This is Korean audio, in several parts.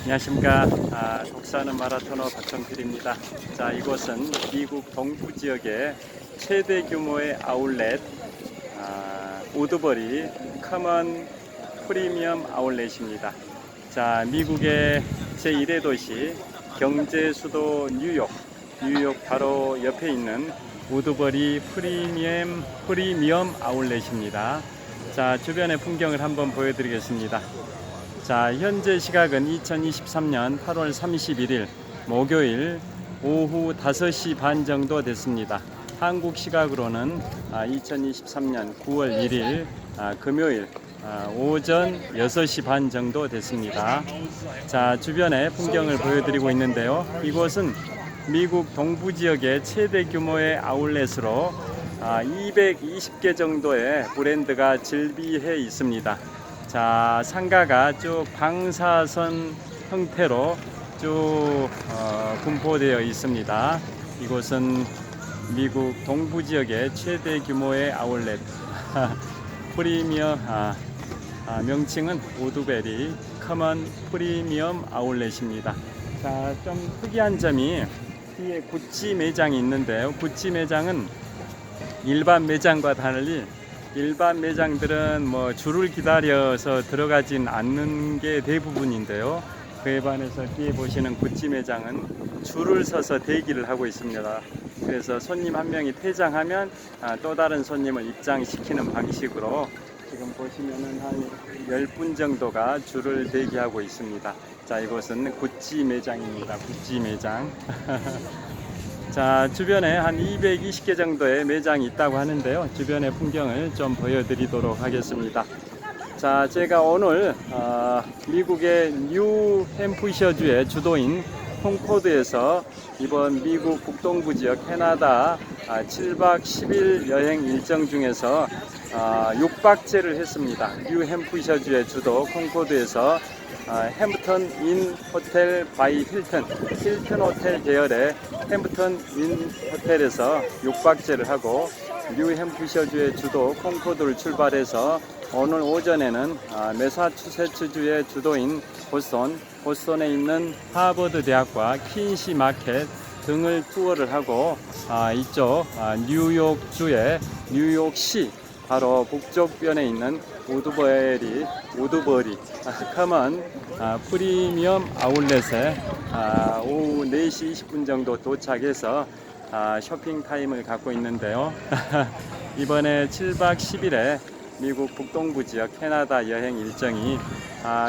안녕하십니까. 독사하는 마라토너 박정필입니다. 자, 이곳은 미국 동부 지역의 최대 규모의 아울렛 우드버리 커먼 프리미엄 아울렛입니다. 자, 미국의 제1의 도시 경제 수도 뉴욕 바로 옆에 있는 우드버리 프리미엄 아울렛입니다. 자, 주변의 풍경을 한번 보여드리겠습니다. 자, 현재 시각은 2023년 8월 31일 목요일 오후 5시 반 정도 됐습니다. 한국 시각으로는 2023년 9월 1일 금요일 오전 6시 반 정도 됐습니다. 자, 주변의 풍경을 보여드리고 있는데요. 이곳은 미국 동부 지역의 최대 규모의 아울렛으로 220개 정도의 브랜드가 즐비해 있습니다. 자, 상가가 쭉 방사선 형태로 쭉 분포되어 있습니다. 이곳은 미국 동부 지역의 최대 규모의 아울렛 프리미엄 명칭은 우드버리 커먼 프리미엄 아울렛입니다. 자, 좀 특이한 점이 뒤에 구찌 매장이 있는데요. 구찌 매장은 일반 매장과 달리 일반 매장들은 줄을 기다려서 들어가진 않는 게 대부분인데요. 그에 반해서 뒤에 보시는 구찌 매장은 줄을 서서 대기를 하고 있습니다. 그래서 손님 한 명이 퇴장하면 또 다른 손님을 입장시키는 방식으로 지금 보시면은 한 10분 정도가 줄을 대기하고 있습니다. 자, 이곳은 구찌 매장입니다. 구찌 매장. 자, 주변에 한 220개 정도의 매장이 있다고 하는데요. 주변의 풍경을 좀 보여드리도록 하겠습니다. 자, 제가 오늘 미국의 뉴 햄프셔주의 주도인 콩코드에서 이번 미국 북동부 지역 캐나다 7박 10일 여행 일정 중에서 6박째를 했습니다. 뉴 햄프셔주의 주도 콩코드에서 햄프턴 인 호텔 바이 힐튼 호텔 계열의 햄프턴 인 호텔에서 6박째를 하고 뉴 햄프셔주의 주도 콩코드를 출발해서 오늘 오전에는 매사추세츠주의 주도인 보스턴에 있는 하버드 대학과 퀸시 마켓 등을 투어를 하고 이쪽 뉴욕주의 뉴욕시 바로 북쪽변에 있는 우드버리 커먼 프리미엄 아울렛에 오후 4시 20분 정도 도착해서 쇼핑 타임을 갖고 있는데요. 이번에 7박 10일에 미국 북동부 지역 캐나다 여행 일정이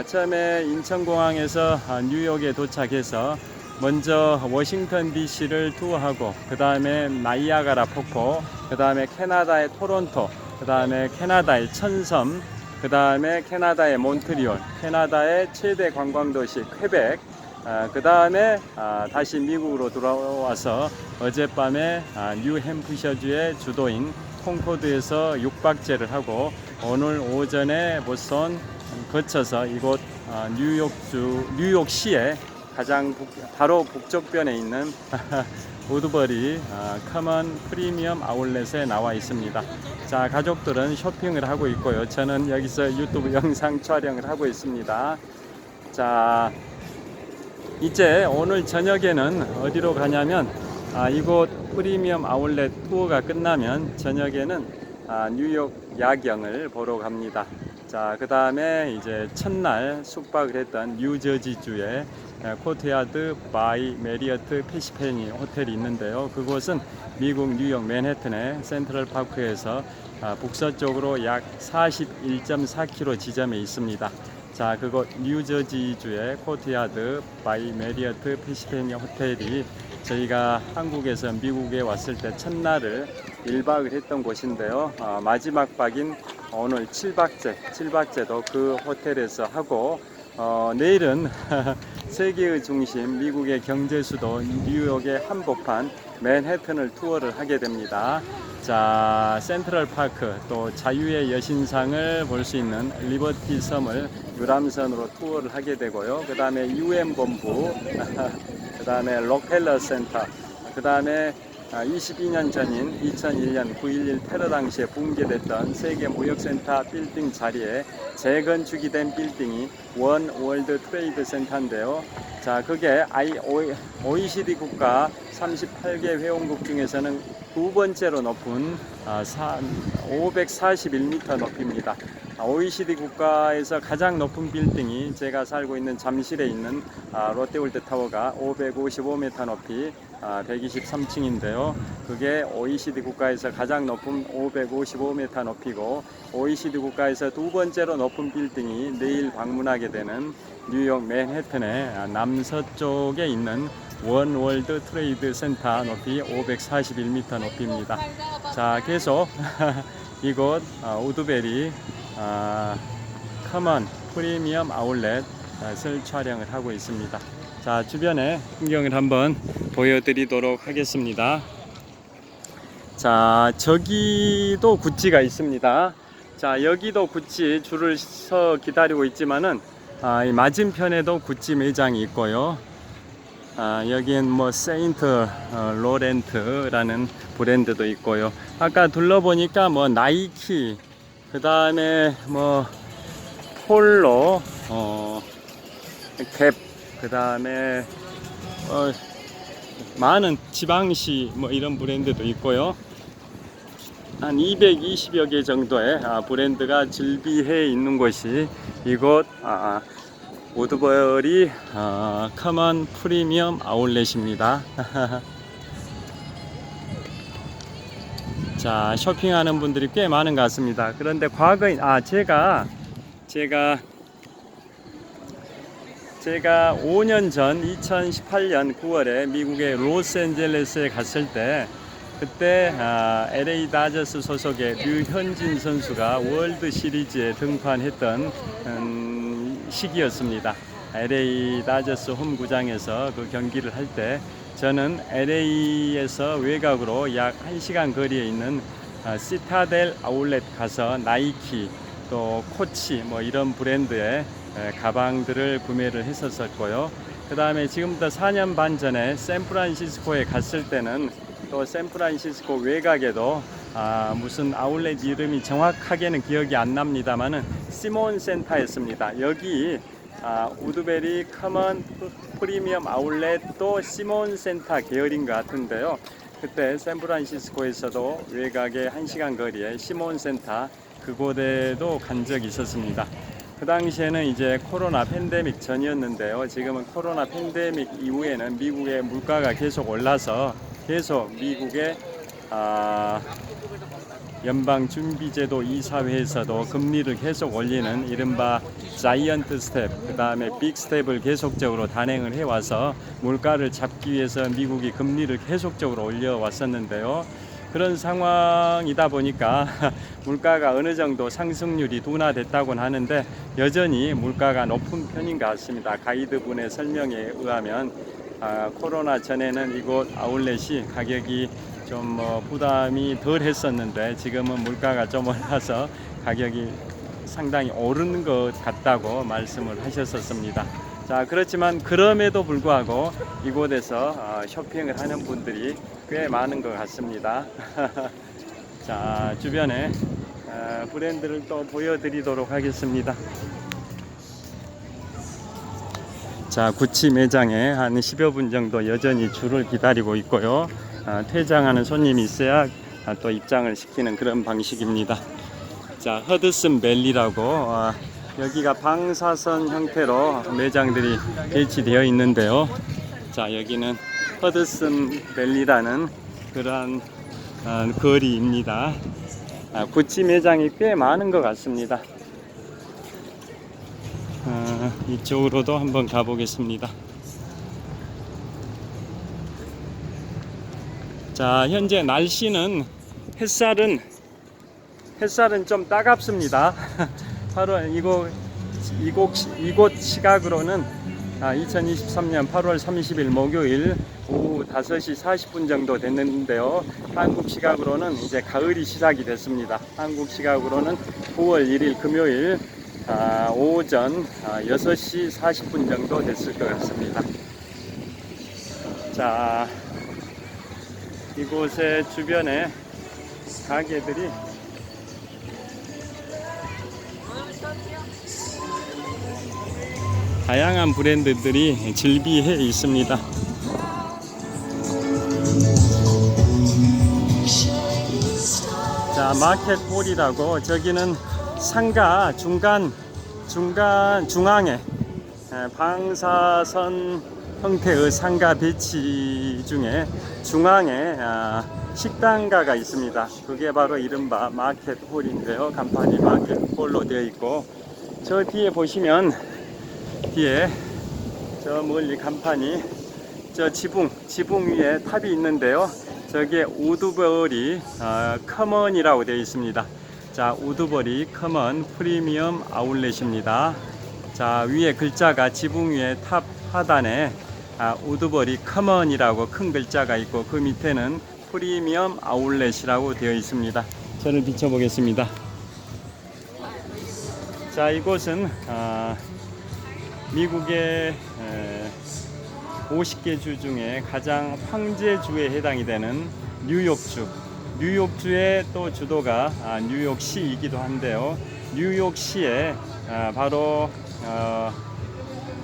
처음에 인천공항에서 뉴욕에 도착해서 먼저 워싱턴 DC를 투어하고 그 다음에 나이아가라 폭포, 그 다음에 캐나다의 토론토, 그 다음에 캐나다의 천섬, 그 다음에 캐나다의 몬트리올, 캐나다의 최대 관광도시 퀘벡, 그 다음에 다시 미국으로 돌아와서 어젯밤에 뉴 햄프셔주의 주도인 콩코드에서 6박째를 하고 오늘 오전에 보스턴 거쳐서 이곳 뉴욕시의 가장 바로 북쪽변에 있는 우드버리 커먼 프리미엄 아울렛에 나와 있습니다. 자, 가족들은 쇼핑을 하고 있고요. 저는 여기서 유튜브 영상 촬영을 하고 있습니다. 자, 이제 오늘 저녁에는 어디로 가냐면 이곳 프리미엄 아울렛 투어가 끝나면 저녁에는 뉴욕 야경을 보러 갑니다. 자, 그 다음에 이제 첫날 숙박을 했던 뉴저지주의 코트야드 바이 메리어트 피시페니 호텔이 있는데요. 그곳은 미국 뉴욕 맨해튼의 센트럴 파크에서 북서쪽으로 약 41.4km 지점에 있습니다. 자, 그곳 뉴저지주의 코트야드 바이 메리어트 피시페니 호텔이 저희가 한국에서 미국에 왔을 때 첫날을 1박을 했던 곳인데요. 마지막 박인 오늘 7박째도 그 호텔에서 하고 내일은 세계의 중심 미국의 경제 수도 뉴욕의 한복판 맨해튼을 투어를 하게 됩니다. 자, 센트럴 파크 또 자유의 여신상을 볼 수 있는 리버티 섬을 유람선으로 투어를 하게 되고요. 그 다음에 UN 본부 그 다음에 록펠러 센터, 그 다음에 22년 전인 2001년 9.11 테러 당시에 붕괴됐던 세계 무역센터 빌딩 자리에 재건축이 된 빌딩이 원 월드 트레이드 센터인데요. 자, 그게 OECD 국가 38개 회원국 중에서는 두 번째로 높은 541m 높이입니다. OECD 국가에서 가장 높은 빌딩이 제가 살고 있는 잠실에 있는 롯데월드 타워가 555m 높이 123층인데요. 그게 OECD 국가에서 가장 높은 555m 높이고, OECD 국가에서 두 번째로 높은 빌딩이 내일 방문하게 되는 뉴욕 맨해튼의 남서쪽에 있는 원 월드 트레이드 센터 높이 541m 높이입니다. 자, 계속 이곳 우드베리 커먼 프리미엄 아울렛을 촬영을 하고 있습니다. 자, 주변의 풍경을 한번 보여드리도록 하겠습니다. 자, 저기도 구찌가 있습니다. 자, 여기도 구찌 줄을 서 기다리고 있지만은 이 맞은편에도 구찌 매장이 있고요. 여기엔 뭐 세인트 로렌트라는 브랜드도 있고요. 아까 둘러보니까 뭐 나이키, 그 다음에 뭐 폴로, 갭, 그 다음에 많은 지방시 뭐 이런 브랜드도 있고요. 한 220여 개 정도의 브랜드가 즐비해 있는 곳이 이곳 우드버리 커먼 프리미엄 아울렛입니다. 자, 쇼핑하는 분들이 꽤 많은 것 같습니다. 그런데 과거에 제가 5년 전 2018년 9월에 미국의 로스앤젤레스에 갔을 때, 그때 LA 다저스 소속의 류현진 선수가 월드 시리즈에 등판했던 시기였습니다. LA 다저스 홈구장에서 그 경기를 할 때 저는 LA에서 외곽으로 약 1시간 거리에 있는 시타델 아울렛 가서 나이키, 또 코치 뭐 이런 브랜드의 가방들을 구매를 했었고요. 그 다음에 지금부터 4년 반 전에 샌프란시스코에 갔을 때는 또 샌프란시스코 외곽에도 무슨 아울렛 이름이 정확하게는 기억이 안 납니다만은 시몬 센터였습니다. 여기 우드베리 커먼 프리미엄 아울렛도 시몬 센터 계열인 것 같은데요. 그때 샌프란시스코에서도 외곽의 1시간 거리에 시몬 센터, 그곳에도 간 적이 있었습니다. 그 당시에는 이제 코로나 팬데믹 전이었는데요. 지금은 코로나 팬데믹 이후에는 미국의 물가가 계속 올라서 계속 미국의 연방준비제도 이사회에서도 금리를 계속 올리는 이른바 자이언트 스텝, 그 다음에 빅 스텝을 계속적으로 단행을 해와서 물가를 잡기 위해서 미국이 금리를 계속적으로 올려왔었는데요. 그런 상황이다 보니까 물가가 어느 정도 상승률이 둔화됐다고는 하는데 여전히 물가가 높은 편인 것 같습니다. 가이드분의 설명에 의하면 코로나 전에는 이곳 아울렛이 가격이 좀 부담이 덜 했었는데 지금은 물가가 좀 올라서 가격이 상당히 오르는 것 같다고 말씀을 하셨었습니다. 자, 그렇지만 그럼에도 불구하고 이곳에서 쇼핑을 하는 분들이 꽤 많은 것 같습니다. 자, 주변에 브랜드를 또 보여드리도록 하겠습니다. 자, 구찌 매장에 한 10여 분 정도 여전히 줄을 기다리고 있고요. 퇴장하는 손님이 있어야 또 입장을 시키는 그런 방식입니다. 자, 허드슨 밸리라고 여기가 방사선 형태로 매장들이 배치되어 있는데요. 자, 여기는 허드슨 밸리라는 그러한 거리입니다. 구찌 매장이 꽤 많은 것 같습니다. 이쪽으로도 한번 가보겠습니다. 자, 현재 날씨는 햇살은 좀 따갑습니다. 바로 이곳 시각으로는 2023년 8월 30일 목요일 오후 5시 40분 정도 됐는데요. 한국 시각으로는 이제 가을이 시작이 됐습니다. 한국 시각으로는 9월 1일 금요일 오전 6시 40분 정도 됐을 것 같습니다. 자, 이곳의 주변에 가게들이 다양한 브랜드들이 즐비해 있습니다. 자, 마켓홀이라고, 저기는 상가 중앙에 방사선 형태의 상가 배치 중에 중앙에 식당가가 있습니다. 그게 바로 이른바 마켓홀인데요. 간판이 마켓홀로 되어 있고, 저 뒤에 보시면 뒤에 저 멀리 간판이 저 지붕 위에 탑이 있는데요. 저게 우드버리 커먼이라고 되어 있습니다. 자, 우드버리 커먼 프리미엄 아울렛입니다. 자, 위에 글자가 지붕 위에 탑 하단에 우드버리 커먼이라고 큰 글자가 있고, 그 밑에는 프리미엄 아울렛이라고 되어 있습니다. 저를 비춰보겠습니다. 자, 이곳은 미국의 50개 주 중에 가장 황제주에 해당이 되는 뉴욕주의 또 주도가 뉴욕시이기도 한데요. 뉴욕시에 바로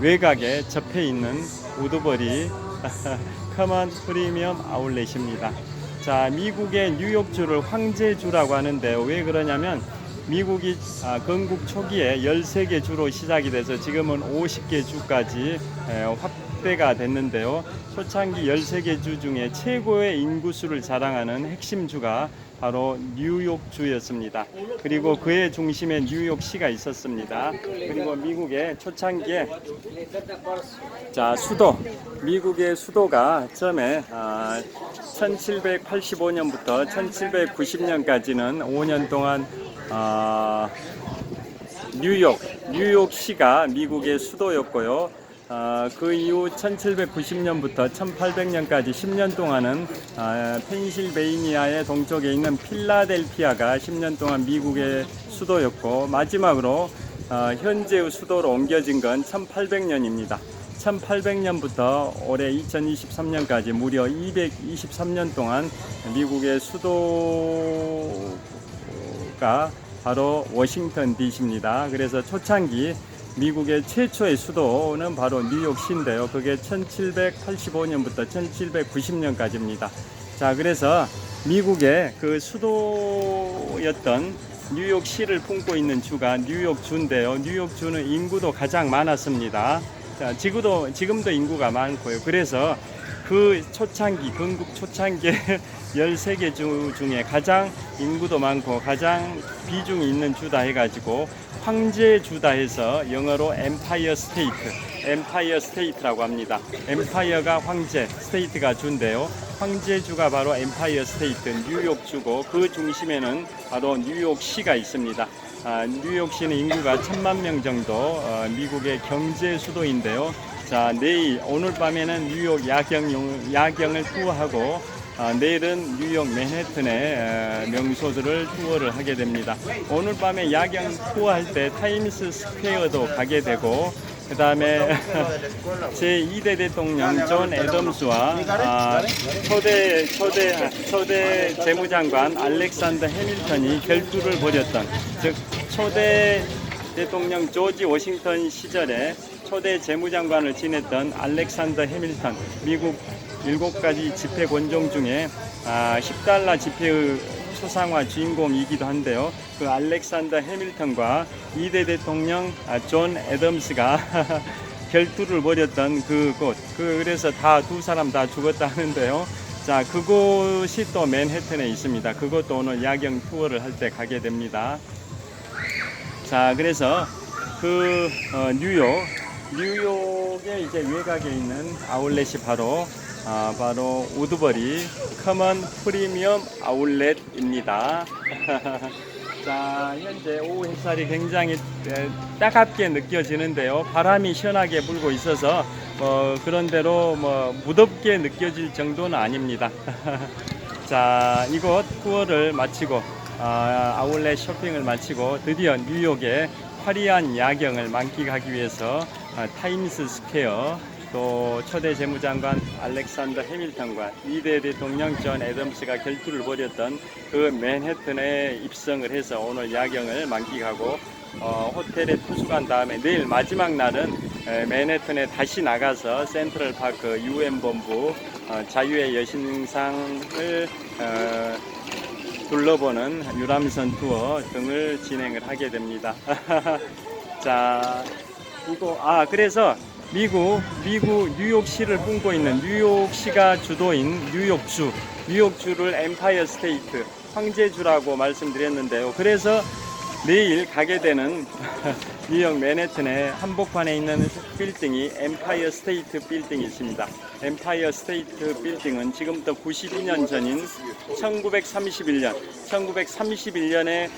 외곽에 접해 있는 우드버리 커먼 프리미엄 아울렛입니다. 자, 미국의 뉴욕주를 황제주라고 하는데요. 왜 그러냐면 미국이 건국 초기에 13개 주로 시작이 돼서 지금은 50개 주까지 확대가 됐는데요. 초창기 13개 주 중에 최고의 인구수를 자랑하는 핵심 주가 바로 뉴욕주였습니다. 그리고 그의 중심에 뉴욕시가 있었습니다. 그리고 미국의 초창기에 미국의 수도가 처음에 1785년부터 1790년까지는 5년 동안 뉴욕시가 미국의 수도였고요. 그 이후 1790년부터 1800년까지 10년 동안은 펜실베이니아의 동쪽에 있는 필라델피아가 10년 동안 미국의 수도였고, 마지막으로 현재의 수도로 옮겨진 건 1800년입니다. 1800년부터 올해 2023년까지 무려 223년 동안 미국의 수도가 바로 워싱턴 DC입니다. 그래서 초창기 미국의 최초의 수도는 바로 뉴욕시인데요. 그게 1785년부터 1790년까지입니다. 자, 그래서 미국의 그 수도였던 뉴욕시를 품고 있는 주가 뉴욕주인데요. 뉴욕주는 인구도 가장 많았습니다. 자, 지금도 인구가 많고요. 그래서 그 초창기, 건국 초창기에 13개 주 중에 가장 인구도 많고 가장 비중이 있는 주다 해가지고 황제 주다 해서 영어로 엠파이어 스테이트라고 합니다. 엠파이어가 황제, 스테이트가 주인데요. 황제주가 바로 엠파이어 스테이트, 뉴욕주고, 그 중심에는 바로 뉴욕시가 있습니다. 뉴욕시는 인구가 1000만 명 정도, 미국의 경제 수도인데요. 자, 오늘 밤에는 뉴욕 야경을 투어하고, 내일은 뉴욕 맨해튼의 명소들을 투어를 하게 됩니다. 오늘 밤에 야경 투어할 때 타임스 스퀘어도 가게 되고, 그 다음에 제2대 대통령 존 애덤스와 초대 재무장관 알렉산더 해밀턴이 결투를 벌였던, 즉 초대 대통령 조지 워싱턴 시절에 초대 재무장관을 지냈던 알렉산더 해밀턴, 미국 7가지 지폐 권종 중에 $10 지폐의 초상화 주인공이기도 한데요. 그 알렉산더 해밀턴과 2대 대통령 존 애덤스가 결투를 벌였던 그곳, 그래서 두 사람 다 죽었다 하는데요. 자, 그곳이 또 맨해튼에 있습니다. 그것도 오늘 야경 투어를 할 때 가게 됩니다. 자, 그래서 뉴욕의 이제 외곽에 있는 아울렛이 바로 우드버리 커먼 프리미엄 아울렛입니다. 자, 현재 오후 햇살이 굉장히 따갑게 느껴지는데요. 바람이 시원하게 불고 있어서 그런대로 무덥게 느껴질 정도는 아닙니다. 자, 이곳 투어를 마치고 아울렛 쇼핑을 마치고 드디어 뉴욕의 화려한 야경을 만끽하기 위해서 타임스 스퀘어 또 초대 재무장관 알렉산더 해밀턴과 2대 대통령 존 애덤스가 결투를 벌였던 그 맨해튼에 입성을 해서 오늘 야경을 만끽하고 호텔에 투숙한 다음에 내일 마지막 날은 맨해튼에 다시 나가서 센트럴파크 UN 본부 자유의 여신상을 둘러보는 유람선 투어 등을 진행을 하게 됩니다. 자, 이거 그래서 미국 뉴욕시를 품고 있는 뉴욕시가 주도인 뉴욕주를 엠파이어 스테이트 황제주라고 말씀드렸는데요. 그래서 내일 가게 되는 뉴욕 맨해튼의 한복판에 있는 빌딩이 엠파이어 스테이트 빌딩이 있습니다. 엠파이어 스테이트 빌딩은 지금부터 92년 전인 1931년에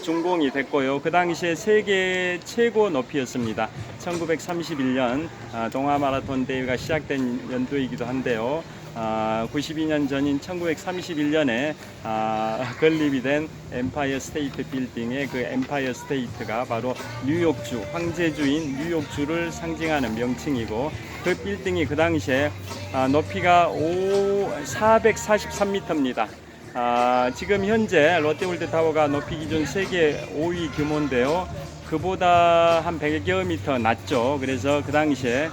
준공이 됐고요. 그 당시에 세계 최고 높이였습니다. 1931년 동아 마라톤 대회가 시작된 연도이기도 한데요. 92년 전인 1931년에 건립이 된 엠파이어 스테이트 빌딩의 그 엠파이어 스테이트가 바로 뉴욕주, 황제주인 뉴욕주를 상징하는 명칭이고, 그 빌딩이 그 당시에 높이가 443m입니다. 지금 현재 롯데월드타워가 높이 기준 세계 5위 규모인데요. 그보다 한 100여 미터 낮죠. 그래서 그 당시에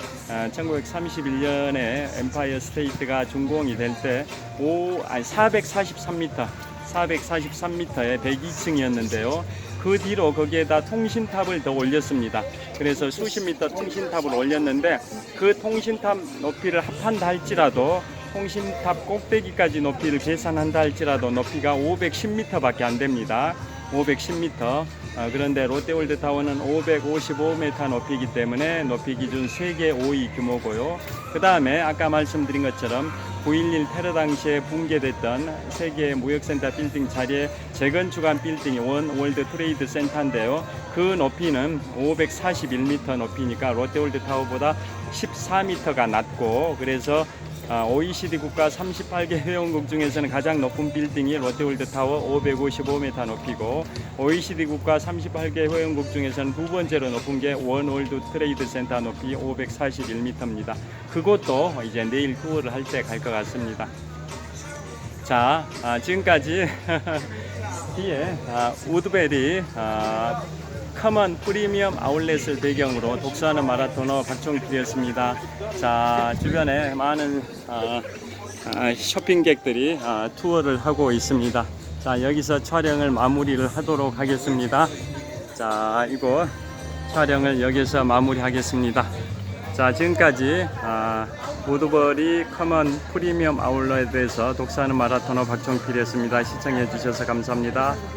1931년에 엠파이어 스테이트가 준공이 될 때 443m에 102층이었는데요. 그 뒤로 거기에다 통신탑을 더 올렸습니다. 그래서 수십 미터 통신탑을 올렸는데, 그 통신탑 높이를 합한다 할지라도, 통신탑 꼭대기까지 높이를 계산한다 할지라도 높이가 510m밖에 안 됩니다. 510m. 그런데 롯데월드타워는 555m 높이이기 때문에 높이 기준 세계 5위 규모고요. 그 다음에 아까 말씀드린 것처럼 9.11 테러 당시에 붕괴됐던 세계 무역센터 빌딩 자리에 재건축한 빌딩이 원 월드 트레이드 센터인데요. 그 높이는 541m 높이니까 롯데월드타워보다 14m가 낮고, 그래서 OECD 국가 38개 회원국 중에서는 가장 높은 빌딩이 롯데월드타워 555m 높이고, OECD 국가 38개 회원국 중에서는 두 번째로 높은 게 원월드 트레이드 센터 높이 541m입니다. 그것도 이제 내일 투어를 할 때 갈 것 같습니다. 자, 지금까지 뒤에 우드베리 커먼 프리미엄 아울렛을 배경으로 독서하는 마라토너 박종필이었습니다. 자, 주변에 많은 쇼핑객들이 투어를 하고 있습니다. 자, 여기서 촬영을 마무리를 하도록 하겠습니다. 자, 이곳 촬영을 여기서 마무리하겠습니다. 자, 지금까지 우드버리 커먼 프리미엄 아울렛에 대해서 독서하는 마라토너 박종필이었습니다. 시청해 주셔서 감사합니다.